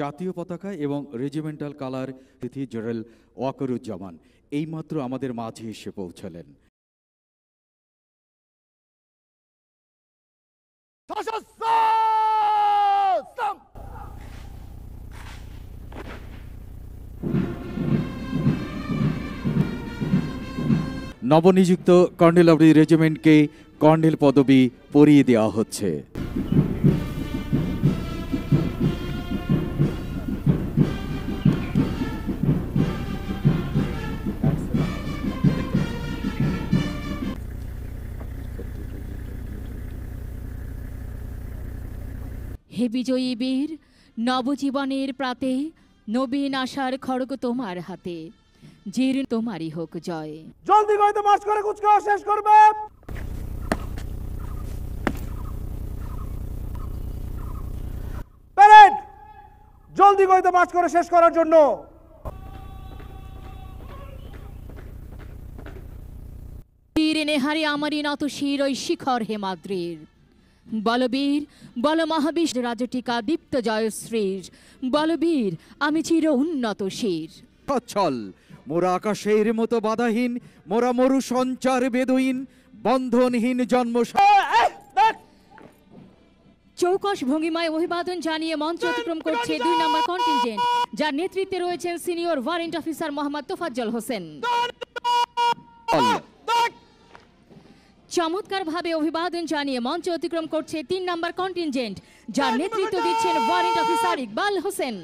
জাতীয় পতাকা এবং রেজিমেন্টাল কালার তিথি জেনারেল ওয়াকারুজ্জামান এইমাত্র আমাদের মাঝে এসে পৌঁছালেন। নবনিযুক্ত কর্নেল অব দি রেজিমেন্টকে কর্নেল পদবি পরিয়ে দেওয়া হচ্ছে। হে বিজয়ী বীর, নবজীবনের প্রাতে নবীন আশার খড়গ তোমার হাতে, জির তোমারই হোক জয়। জলদি গইতে মার্চ করে কুচকাওয়া শেষ করবে। প্যারেড জলদি গইতে মার্চ করে শেষ করার জন্য। বীর নেহারি আমারই নত শির ওই শিখর হেমাদ্রির, বলবীর বল মহাবিশ রাজটিকা দীপ্ত জয়শ্রীর, বলবীর আমি চির উন্নত শির। চল মোরা আকাশের মতো বাধাহীন, মোরা মরু সঞ্চার বেদহীন, বন্ধনহীন জন্ম। চৌকস ভঙ্গিমায় অভিবাদন জানিয়ে মঞ্চ অতিক্রম করছে 2 নম্বর কন্টিনজেন্ট, যার নেতৃত্বে রয়েছেন senior warrant officer Mohammad Tofazzal Hossain. চমৎকারভাবে অভিবাদন জানিয়ে মঞ্চ অতিক্রম করছে 3 নম্বর কন্টিনজেন্ট, যার নেতৃত্ব দিচ্ছেন ওয়ারেন্ট অফিসার ইকবাল হোসেন।